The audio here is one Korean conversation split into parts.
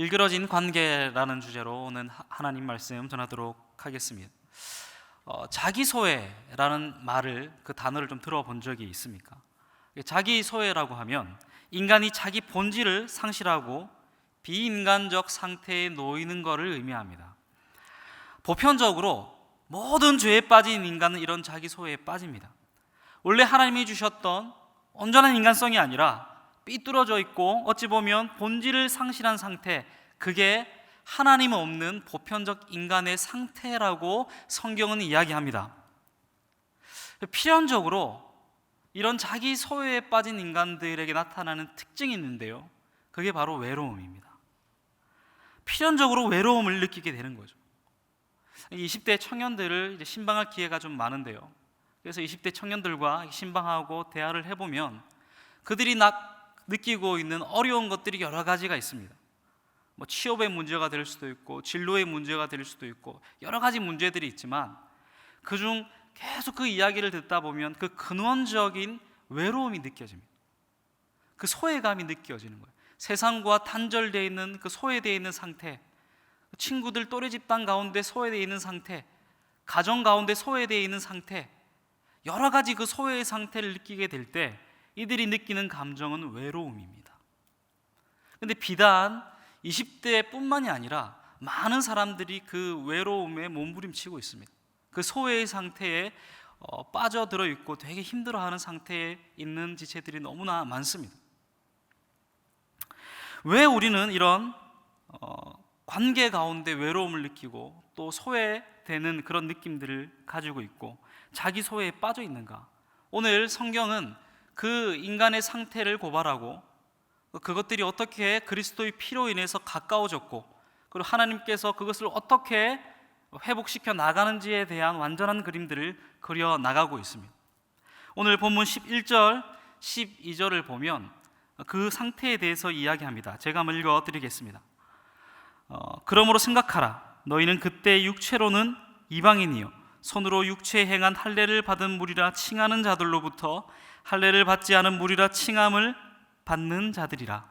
일그러진 관계라는 주제로 오늘 하나님 말씀 전하도록 하겠습니다. 자기소외라는 말을, 그 단어를 좀 들어본 적이 있습니까? 자기소외라고 하면 인간이 자기 본질을 상실하고 비인간적 상태에 놓이는 것을 의미합니다. 보편적으로 모든 죄에 빠진 인간은 이런 자기소외에 빠집니다. 원래 하나님이 주셨던 온전한 인간성이 아니라 삐뚤어져 있고 어찌 보면 본질을 상실한 상태, 그게 하나님 없는 보편적 인간의 상태라고 성경은 이야기합니다. 필연적으로 이런 자기 소외에 빠진 인간들에게 나타나는 특징이 있는데요, 그게 바로 외로움입니다. 필연적으로 외로움을 느끼게 되는 거죠. 20대 청년들을 이제 신방할 기회가 좀 많은데요, 그래서 20대 청년들과 신방하고 대화를 해보면 그들이 느끼고 있는 어려운 것들이 여러 가지가 있습니다. 취업의 문제가 될 수도 있고 진로의 문제가 될 수도 있고 여러 가지 문제들이 있지만, 그중 계속 그 이야기를 듣다 보면 그 근원적인 외로움이 느껴집니다. 그 소외감이 느껴지는 거예요. 세상과 단절되어 있는 그 소외되어 있는 상태, 친구들 또래 집단 가운데 소외되어 있는 상태, 가정 가운데 소외되어 있는 상태, 여러 가지 그 소외의 상태를 느끼게 될 때 이들이 느끼는 감정은 외로움입니다. 그런데 비단 20대뿐만이 아니라 많은 사람들이 그 외로움에 몸부림치고 있습니다. 그 소외의 상태에 빠져들어 있고 되게 힘들어하는 상태에 있는 지체들이 너무나 많습니다. 왜 우리는 이런 관계 가운데 외로움을 느끼고 또 소외되는 그런 느낌들을 가지고 있고 자기 소외에 빠져 있는가? 오늘 성경은 그 인간의 상태를 고발하고 그것들이 어떻게 그리스도의 피로 인해서 가까워졌고, 그리고 하나님께서 그것을 어떻게 회복시켜 나가는지에 대한 완전한 그림들을 그려 나가고 있습니다. 오늘 본문 11절, 12절을 보면 그 상태에 대해서 이야기합니다. 제가 한번 읽어드리겠습니다. 그러므로 생각하라. 너희는 그때 육체로는 이방인이요 손으로 육체에 행한 할례를 받은 무리라 칭하는 자들로부터 할례를 받지 않은 무리라 칭함을 받는 자들이라.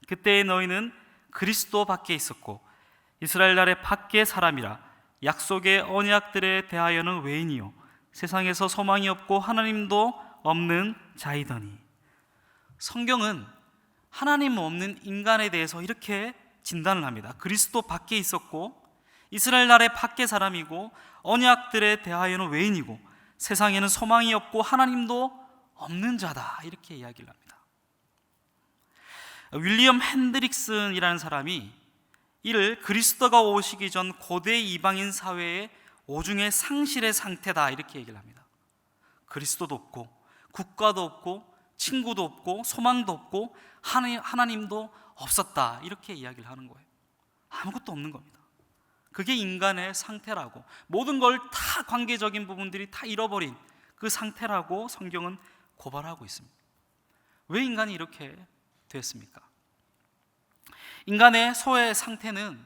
그때에 너희는 그리스도 밖에 있었고 이스라엘 나라의 밖의 사람이라. 약속의 언약들에 대하여는 외인이요 세상에서 소망이 없고 하나님도 없는 자이더니. 성경은 하나님 없는 인간에 대해서 이렇게 진단을 합니다. 그리스도 밖에 있었고 이스라엘 나라의 밖의 사람이고 언약들에 대하여는 외인이고 세상에는 소망이 없고 하나님도 없는 자다, 이렇게 이야기를 합니다. 윌리엄 핸드릭슨이라는 사람이 이를 그리스도가 오시기 전 고대 이방인 사회의 오중의 상실의 상태다, 이렇게 얘기를 합니다. 그리스도도 없고 국가도 없고 친구도 없고 소망도 없고 하나님도 없었다, 이렇게 이야기를 하는 거예요. 아무것도 없는 겁니다. 그게 인간의 상태라고, 모든 걸 다 관계적인 부분들이 다 잃어버린 그 상태라고 성경은 고발하고 있습니다. 왜 인간이 이렇게 됐습니까? 인간의 소외 상태는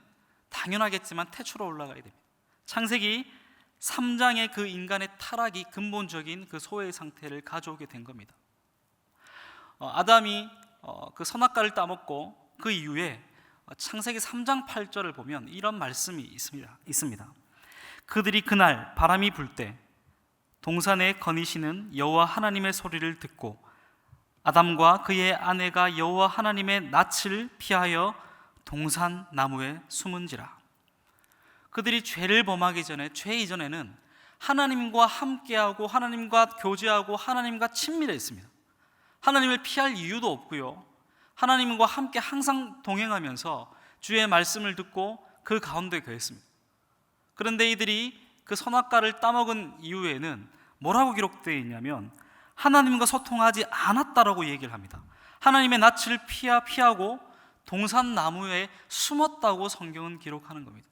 당연하겠지만 태초로 올라가야 됩니다. 창세기 3장의 그 인간의 타락이 근본적인 그 소외의 상태를 가져오게 된 겁니다. 아담이 그 선악과를 따먹고 그 이후에 창세기 3장 8절을 보면 이런 말씀이 있습니다. 그들이 그날 바람이 불 때 동산에 거니시는 여호와 하나님의 소리를 듣고 아담과 그의 아내가 여호와 하나님의 낯을 피하여 동산 나무에 숨은지라. 그들이 죄를 범하기 전에, 죄 이전에는 하나님과 함께하고 하나님과 교제하고 하나님과 친밀했습니다. 하나님을 피할 이유도 없고요, 하나님과 함께 항상 동행하면서 주의 말씀을 듣고 그 가운데 거했습니다. 그런데 이들이 그 선악과를 따먹은 이후에는 뭐라고 기록되어 있냐면 하나님과 소통하지 않았다라고 얘기를 합니다. 하나님의 낯을 피하고 동산 나무에 숨었다고 성경은 기록하는 겁니다.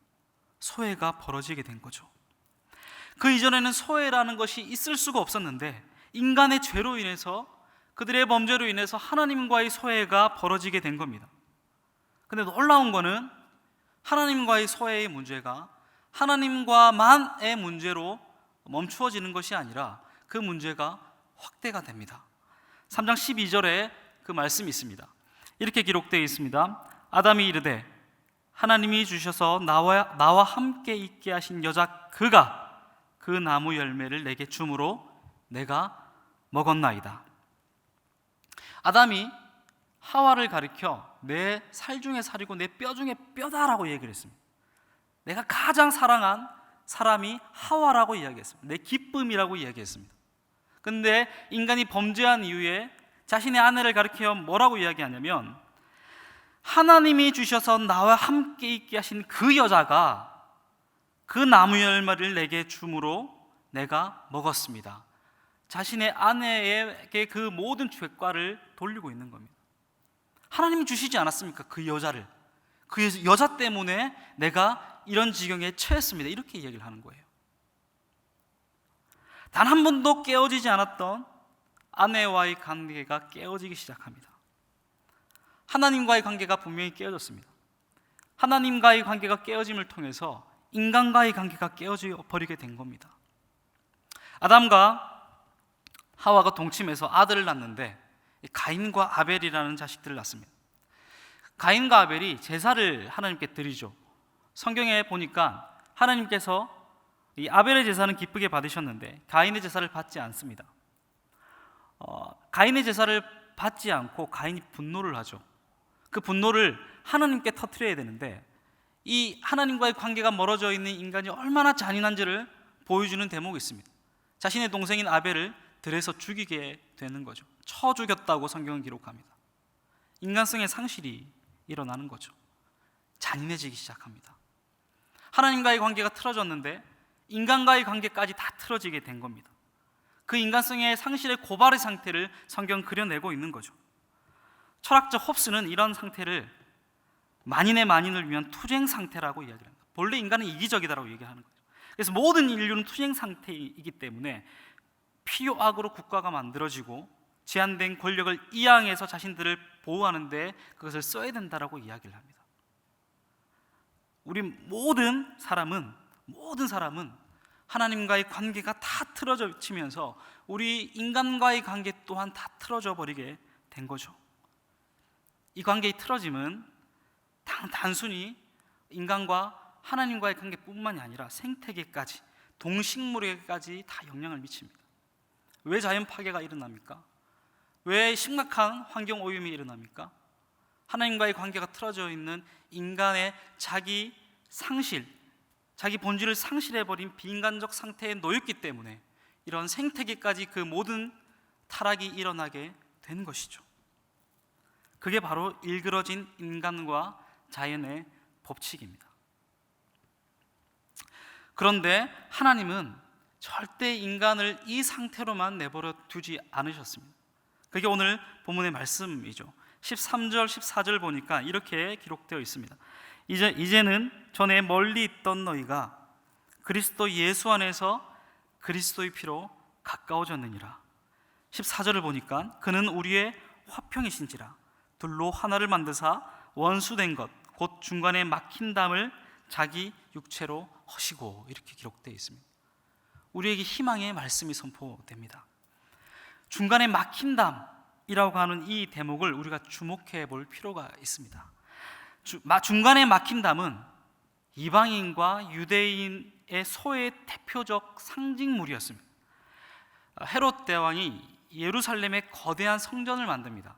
소외가 벌어지게 된 거죠. 그 이전에는 소외라는 것이 있을 수가 없었는데 인간의 죄로 인해서, 그들의 범죄로 인해서 하나님과의 소외가 벌어지게 된 겁니다. 그런데 놀라운 거는 하나님과의 소외의 문제가 하나님과만의 문제로 멈추어지는 것이 아니라 그 문제가 확대가 됩니다. 3장 12절에 그 말씀이 있습니다. 이렇게 기록되어 있습니다. 아담이 이르되 하나님이 주셔서 나와 함께 있게 하신 여자 그가 그 나무 열매를 내게 주므로 내가 먹었나이다. 아담이 하와를 가리켜 내 살 중에 살이고 내 뼈 중에 뼈다라고 얘기를 했습니다. 내가 가장 사랑한 사람이 하와라고 이야기했습니다. 내 기쁨이라고 이야기했습니다. 근데 인간이 범죄한 이후에 자신의 아내를 가리켜 뭐라고 이야기하냐면, 하나님이 주셔서 나와 함께 있게 하신 그 여자가 그 나무 열매를 내게 주므로 내가 먹었습니다. 자신의 아내에게 그 모든 죄과를 돌리고 있는 겁니다. 하나님이 주시지 않았습니까? 그 여자를. 그 여자 때문에 내가 이런 지경에 처했습니다. 이렇게 이야기를 하는 거예요. 단 한 번도 깨어지지 않았던 아내와의 관계가 깨어지기 시작합니다. 하나님과의 관계가 분명히 깨어졌습니다. 하나님과의 관계가 깨어짐을 통해서 인간과의 관계가 깨어져 버리게 된 겁니다. 아담과 하와가 동침해서 아들을 낳는데 가인과 아벨이라는 자식들을 낳습니다. 가인과 아벨이 제사를 하나님께 드리죠. 성경에 보니까 하나님께서 이 아벨의 제사는 기쁘게 받으셨는데 가인의 제사를 받지 않습니다. 가인의 제사를 받지 않고 가인이 분노를 하죠. 그 분노를 하나님께 터뜨려야 되는데 이 하나님과의 관계가 멀어져 있는 인간이 얼마나 잔인한지를 보여주는 대목이 있습니다. 자신의 동생인 아벨을 들에서 죽이게 되는 거죠. 쳐 죽였다고 성경은 기록합니다. 인간성의 상실이 일어나는 거죠. 잔인해지기 시작합니다. 하나님과의 관계가 틀어졌는데 인간과의 관계까지 다 틀어지게 된 겁니다. 그 인간성의 상실의 고발의 상태를 성경은 그려내고 있는 거죠. 철학자 홉스는 이런 상태를 만인의 만인을 위한 투쟁 상태라고 이야기합니다. 본래 인간은 이기적이다라고 얘기하는 거죠. 그래서 모든 인류는 투쟁 상태이기 때문에 필요악으로 국가가 만들어지고 제한된 권력을 이양해서 자신들을 보호하는 데 그것을 써야 된다라고 이야기를 합니다. 우리 모든 사람은 하나님과의 관계가 다 틀어지면서 우리 인간과의 관계 또한 다 틀어져 버리게 된 거죠. 이 관계의 틀어짐은 단순히 인간과 하나님과의 관계뿐만이 아니라 생태계까지, 동식물에게까지 다 영향을 미칩니다. 왜 자연 파괴가 일어납니까? 왜 심각한 환경 오염이 일어납니까? 하나님과의 관계가 틀어져 있는 인간의 자기 상실, 자기 본질을 상실해버린 비인간적 상태에 놓였기 때문에 이런 생태계까지 그 모든 타락이 일어나게 된 것이죠. 그게 바로 일그러진 인간과 자연의 법칙입니다. 그런데 하나님은 절대 인간을 이 상태로만 내버려 두지 않으셨습니다. 그게 오늘 본문의 말씀이죠. 13절, 14절 보니까 이렇게 기록되어 있습니다. 이제는 전에 멀리 있던 너희가 그리스도 예수 안에서 그리스도의 피로 가까워졌느니라. 14절을 보니까 그는 우리의 화평이신지라 둘로 하나를 만드사 원수된 것 곧 중간에 막힌 담을 자기 육체로 허시고, 이렇게 기록되어 있습니다. 우리에게 희망의 말씀이 선포됩니다. 중간에 막힌 담이라고 하는 이 대목을 우리가 주목해 볼 필요가 있습니다. 중간에 막힌 담은 이방인과 유대인의 소의 대표적 상징물이었습니다. 헤롯 대왕이 예루살렘에 거대한 성전을 만듭니다.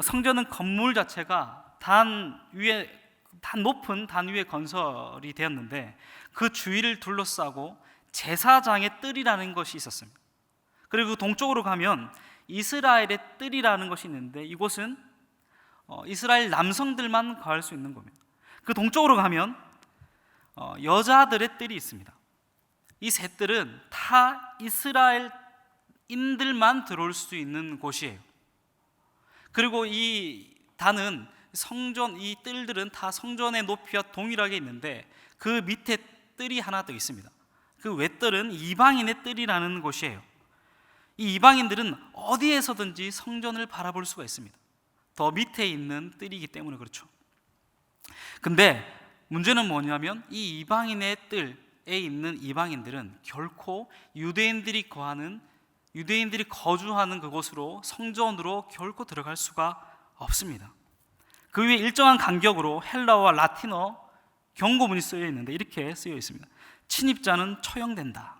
성전은 건물 자체가 단 높은 단 위에 건설이 되었는데 그 주위를 둘러싸고 제사장의 뜰이라는 것이 있었습니다. 그리고 동쪽으로 가면 이스라엘의 뜰이라는 것이 있는데 이곳은 이스라엘 남성들만 가할 수 있는 겁니다. 그 동쪽으로 가면 여자들의 뜰이 있습니다. 이 세 뜰은 다 이스라엘인들만 들어올 수 있는 곳이에요. 그리고 이 뜰들은 다 성전의 높이와 동일하게 있는데 그 밑에 뜰이 하나 더 있습니다. 그 외뜰은 이방인의 뜰이라는 곳이에요. 이 이방인들은 어디에서든지 성전을 바라볼 수가 있습니다. 더 밑에 있는 뜰이기 때문에 그렇죠. 근데 문제는 뭐냐면 이 이방인의 뜰에 있는 이방인들은 결코 유대인들이 거주하는 그곳으로, 성전으로 결코 들어갈 수가 없습니다. 그 위에 일정한 간격으로 헬라어와 라틴어 경고문이 쓰여 있는데 이렇게 쓰여 있습니다. 침입자는 처형된다.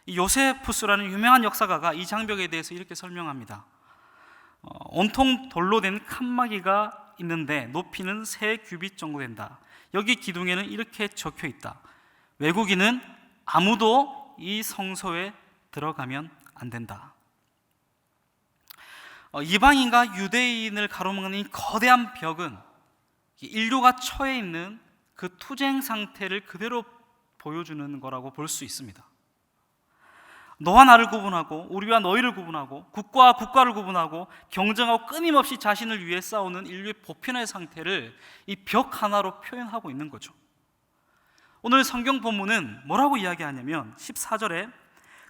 요세푸스라는 유명한 역사가가 이 장벽에 대해서 이렇게 설명합니다. 온통 돌로 된 칸막이가 있는데 높이는 3규빗 정도 된다. 여기 기둥에는 이렇게 적혀 있다. 외국인은 아무도 이 성소에 들어가면 안 된다. 이방인과 유대인을 가로막는 이 거대한 벽은 인류가 처해 있는 그 투쟁 상태를 그대로 보여주는 거라고 볼 수 있습니다. 너와 나를 구분하고 우리와 너희를 구분하고 국가와 국가를 구분하고 경쟁하고 끊임없이 자신을 위해 싸우는 인류의 보편의 상태를 이 벽 하나로 표현하고 있는 거죠. 오늘 성경 본문은 뭐라고 이야기하냐면 14절에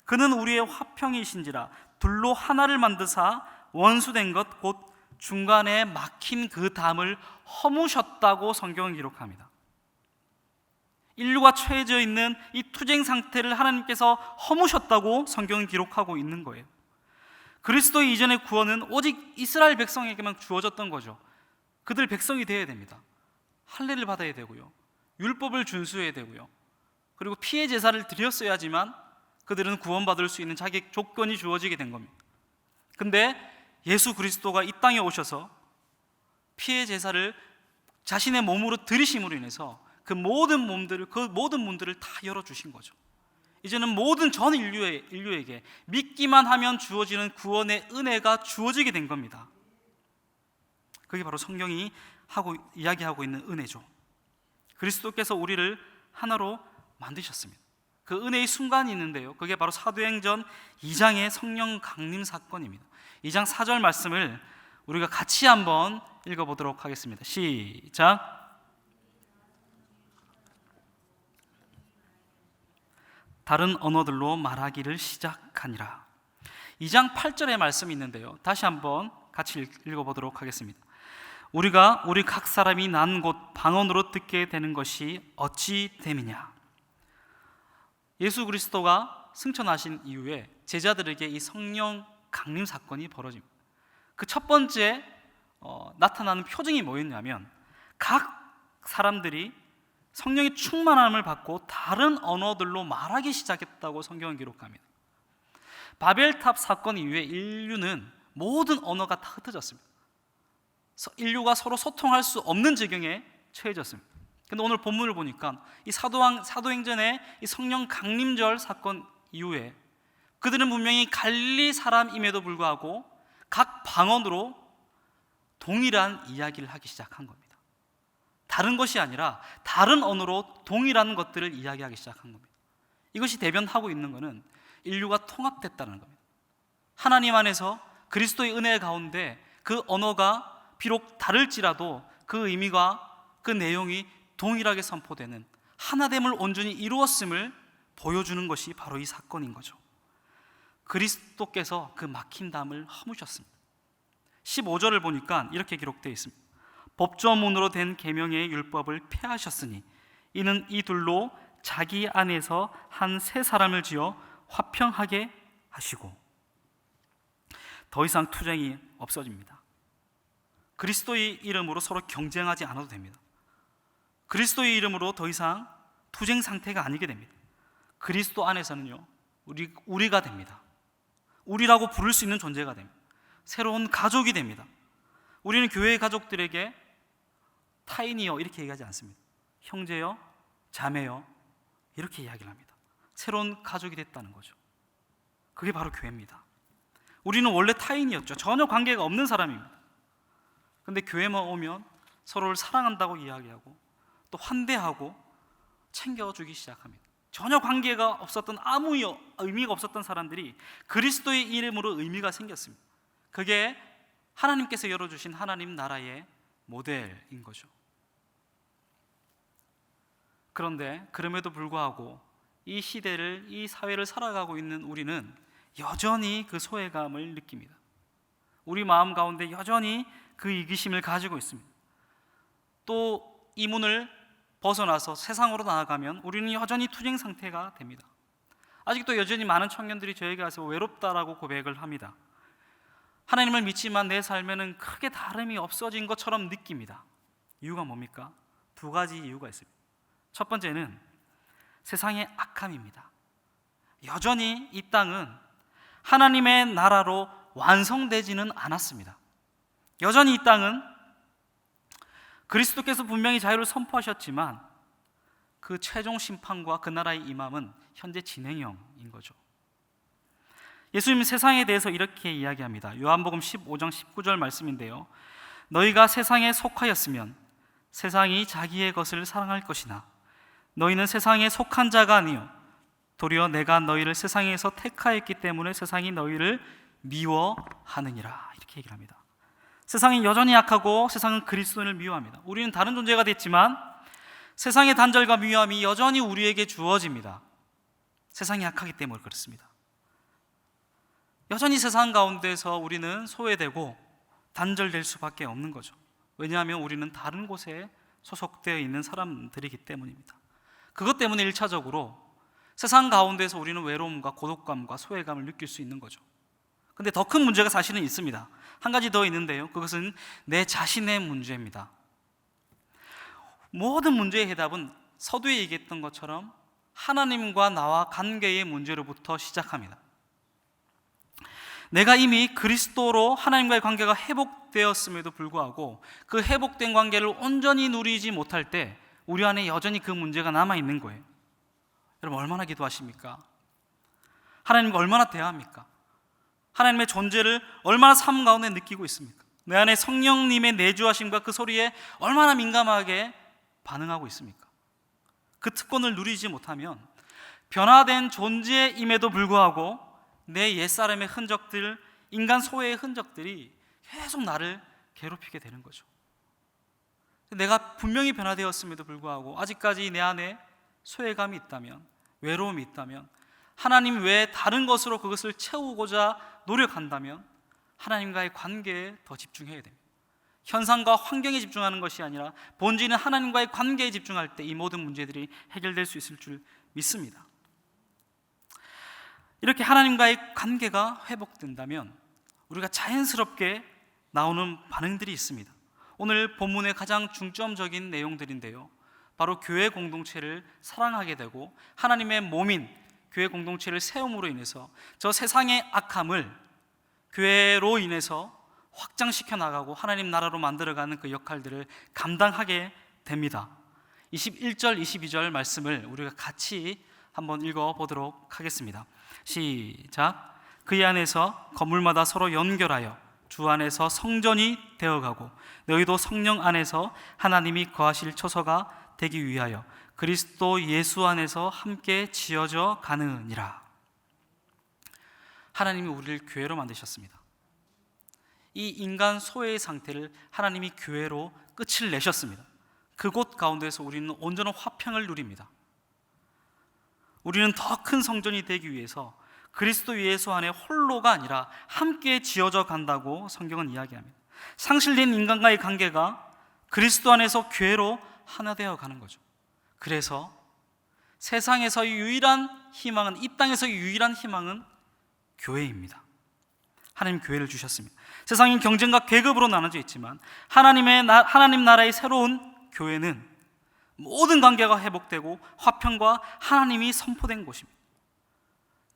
그는 우리의 화평이신지라 둘로 하나를 만드사 원수된 것 곧 중간에 막힌 그 담을 허무셨다고 성경은 기록합니다. 인류가 처해져 있는 이 투쟁 상태를 하나님께서 허무셨다고 성경은 기록하고 있는 거예요. 그리스도 이전의 구원은 오직 이스라엘 백성에게만 주어졌던 거죠. 그들 백성이 되어야 됩니다. 할례를 받아야 되고요, 율법을 준수해야 되고요, 그리고 피해 제사를 드렸어야지만 그들은 구원받을 수 있는 자격 조건이 주어지게 된 겁니다. 근데 예수 그리스도가 이 땅에 오셔서 피해 제사를 자신의 몸으로 드리심으로 인해서 그 모든 문들을 다 열어주신 거죠. 이제는 모든 전 인류에게 믿기만 하면 주어지는 구원의 은혜가 주어지게 된 겁니다. 그게 바로 성경이 이야기하고 있는 은혜죠. 그리스도께서 우리를 하나로 만드셨습니다. 그 은혜의 순간이 있는데요, 그게 바로 사도행전 2장의 성령 강림 사건입니다. 2장 4절 말씀을 우리가 같이 한번 읽어보도록 하겠습니다. 시작. 다른 언어들로 말하기를 시작하니라. 2장 8절의 말씀이 있는데요, 다시 한번 같이 읽어보도록 하겠습니다. 우리가 우리 각 사람이 난 곳 방언으로 듣게 되는 것이 어찌 됨이냐. 예수 그리스도가 승천하신 이후에 제자들에게 이 성령 강림 사건이 벌어집니다. 그 첫 번째 나타나는 표징이 뭐였냐면 각 사람들이 성령의 충만함을 받고 다른 언어들로 말하기 시작했다고 성경은 기록합니다. 바벨탑 사건 이후에 인류는 모든 언어가 다 흩어졌습니다. 인류가 서로 소통할 수 없는 지경에 처해졌습니다. 근데 오늘 본문을 보니까 이 사도행전의 이 성령 강림절 사건 이후에 그들은 분명히 갈릴리 사람임에도 불구하고 각 방언으로 동일한 이야기를 하기 시작한 겁니다. 다른 것이 아니라 다른 언어로 동일한 것들을 이야기하기 시작한 겁니다. 이것이 대변하고 있는 것은 인류가 통합됐다는 겁니다. 하나님 안에서 그리스도의 은혜 가운데 그 언어가 비록 다를지라도 그 의미가 그 내용이 동일하게 선포되는 하나됨을 온전히 이루었음을 보여주는 것이 바로 이 사건인 거죠. 그리스도께서 그 막힌 담을 허무셨습니다. 15절을 보니까 이렇게 기록되어 있습니다. 법조문으로 된 계명의 율법을 폐하셨으니 이는 이 둘로 자기 안에서 한 세 사람을 지어 화평하게 하시고. 더 이상 투쟁이 없어집니다. 그리스도의 이름으로 서로 경쟁하지 않아도 됩니다. 그리스도의 이름으로 더 이상 투쟁 상태가 아니게 됩니다. 그리스도 안에서는요, 우리가 됩니다. 우리라고 부를 수 있는 존재가 됩니다. 새로운 가족이 됩니다. 우리는 교회의 가족들에게 타인이요 이렇게 얘기하지 않습니다. 형제요, 자매요 이렇게 이야기를 합니다. 새로운 가족이 됐다는 거죠. 그게 바로 교회입니다. 우리는 원래 타인이었죠. 전혀 관계가 없는 사람입니다. 근데 교회만 오면 서로를 사랑한다고 이야기하고 또 환대하고 챙겨주기 시작합니다. 전혀 관계가 없었던, 아무 의미가 없었던 사람들이 그리스도의 이름으로 의미가 생겼습니다. 그게 하나님께서 열어주신 하나님 나라의 모델인 거죠. 그런데 그럼에도 불구하고 이 시대를, 이 사회를 살아가고 있는 우리는 여전히 그 소외감을 느낍니다. 우리 마음 가운데 여전히 그 이기심을 가지고 있습니다. 또 이 문을 벗어나서 세상으로 나아가면 우리는 여전히 투쟁 상태가 됩니다. 아직도 여전히 많은 청년들이 저에게 와서 외롭다라고 고백을 합니다. 하나님을 믿지만 내 삶에는 크게 다름이 없어진 것처럼 느낍니다. 이유가 뭡니까? 두 가지 이유가 있습니다. 첫 번째는 세상의 악함입니다. 여전히 이 땅은 하나님의 나라로 완성되지는 않았습니다. 여전히 이 땅은 그리스도께서 분명히 자유를 선포하셨지만 그 최종 심판과 그 나라의 임함은 현재 진행형인 거죠. 예수님은 세상에 대해서 이렇게 이야기합니다. 요한복음 15장 19절 말씀인데요, 너희가 세상에 속하였으면 세상이 자기의 것을 사랑할 것이나 너희는 세상에 속한 자가 아니요 도리어 내가 너희를 세상에서 택하였기 때문에 세상이 너희를 미워하느니라, 이렇게 얘기를 합니다. 세상이 여전히 악하고 세상은 그리스도인을 미워합니다. 우리는 다른 존재가 됐지만 세상의 단절과 미워함이 여전히 우리에게 주어집니다. 세상이 악하기 때문에 그렇습니다. 여전히 세상 가운데서 우리는 소외되고 단절될 수밖에 없는 거죠. 왜냐하면 우리는 다른 곳에 소속되어 있는 사람들이기 때문입니다. 그것 때문에 1차적으로 세상 가운데서 우리는 외로움과 고독감과 소외감을 느낄 수 있는 거죠. 근데 더 큰 문제가 사실은 있습니다. 한 가지 더 있는데요, 그것은 내 자신의 문제입니다. 모든 문제의 해답은 서두에 얘기했던 것처럼 하나님과 나와 관계의 문제로부터 시작합니다. 내가 이미 그리스도로 하나님과의 관계가 회복되었음에도 불구하고 그 회복된 관계를 온전히 누리지 못할 때 우리 안에 여전히 그 문제가 남아있는 거예요. 여러분, 얼마나 기도하십니까? 하나님과 얼마나 대화합니까? 하나님의 존재를 얼마나 삶 가운데 느끼고 있습니까? 내 안에 성령님의 내주하심과 그 소리에 얼마나 민감하게 반응하고 있습니까? 그 특권을 누리지 못하면 변화된 존재임에도 불구하고 내 옛사람의 흔적들, 인간 소외의 흔적들이 계속 나를 괴롭히게 되는 거죠. 내가 분명히 변화되었음에도 불구하고 아직까지 내 안에 소외감이 있다면, 외로움이 있다면, 하나님 외에 다른 것으로 그것을 채우고자 노력한다면 하나님과의 관계에 더 집중해야 됩니다. 현상과 환경에 집중하는 것이 아니라 본질은 하나님과의 관계에 집중할 때 이 모든 문제들이 해결될 수 있을 줄 믿습니다. 이렇게 하나님과의 관계가 회복된다면 우리가 자연스럽게 나오는 반응들이 있습니다. 오늘 본문의 가장 중점적인 내용들인데요, 바로 교회 공동체를 사랑하게 되고 하나님의 몸인 교회 공동체를 세움으로 인해서 저 세상의 악함을 교회로 인해서 확장시켜 나가고 하나님 나라로 만들어가는 그 역할들을 감당하게 됩니다. 21절, 22절 말씀을 우리가 같이 한번 읽어보도록 하겠습니다. 시작. 그의 안에서 건물마다 서로 연결하여 주 안에서 성전이 되어가고 너희도 성령 안에서 하나님이 거하실 처소가 되기 위하여 그리스도 예수 안에서 함께 지어져 가느니라. 하나님이 우리를 교회로 만드셨습니다. 이 인간 소외의 상태를 하나님이 교회로 끝을 내셨습니다. 그곳 가운데서 우리는 온전한 화평을 누립니다. 우리는 더 큰 성전이 되기 위해서 그리스도 예수 안에 홀로가 아니라 함께 지어져 간다고 성경은 이야기합니다. 상실된 인간과의 관계가 그리스도 안에서 교회로 하나 되어 가는 거죠. 그래서 세상에서 유일한 희망은, 이 땅에서 유일한 희망은 교회입니다. 하나님 교회를 주셨습니다. 세상은 경쟁과 계급으로 나눠져 있지만 하나님 나라의 새로운 교회는 모든 관계가 회복되고 화평과 하나님이 선포된 곳입니다.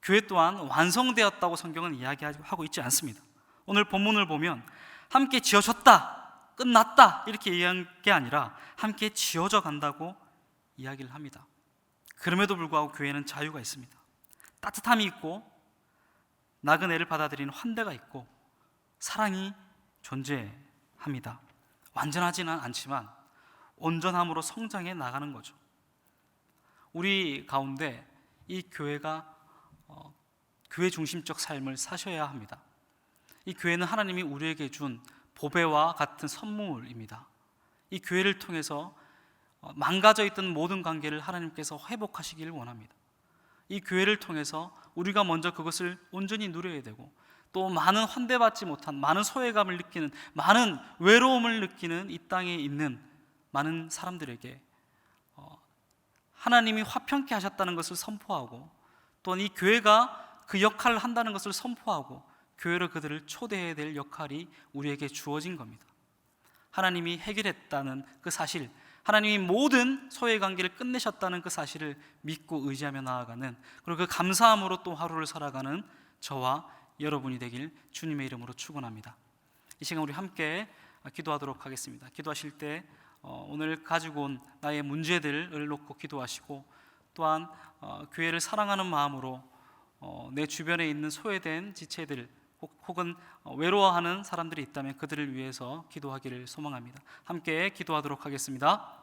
교회 또한 완성되었다고 성경은 이야기하고 있지 않습니다. 오늘 본문을 보면 함께 지어졌다, 끝났다 이렇게 얘기한 게 아니라 함께 지어져 간다고 이야기를 합니다. 그럼에도 불구하고 교회는 자유가 있습니다. 따뜻함이 있고 나그네를 받아들이는 환대가 있고 사랑이 존재합니다. 완전하지는 않지만 온전함으로 성장해 나가는 거죠. 우리 가운데 이 교회가 교회 중심적 삶을 사셔야 합니다. 이 교회는 하나님이 우리에게 준 보배와 같은 선물입니다. 이 교회를 통해서 망가져 있던 모든 관계를 하나님께서 회복하시기를 원합니다. 이 교회를 통해서 우리가 먼저 그것을 온전히 누려야 되고 또 많은 환대받지 못한, 많은 소외감을 느끼는, 많은 외로움을 느끼는 이 땅에 있는 많은 사람들에게 하나님이 화평케 하셨다는 것을 선포하고 또 이 교회가 그 역할을 한다는 것을 선포하고 교회로 그들을 초대해야 될 역할이 우리에게 주어진 겁니다. 하나님이 해결했다는 그 사실, 하나님이 모든 소외 관계를 끝내셨다는 그 사실을 믿고 의지하며 나아가는, 그리고 그 감사함으로 또 하루를 살아가는 저와 여러분이 되길 주님의 이름으로 축원합니다. 이 시간 우리 함께 기도하도록 하겠습니다. 기도하실 때 오늘 가지고 온 나의 문제들을 놓고 기도하시고, 또한 교회를 사랑하는 마음으로 내 주변에 있는 소외된 지체들 혹은 외로워하는 사람들이 있다면 그들을 위해서 기도하기를 소망합니다. 함께 기도하도록 하겠습니다.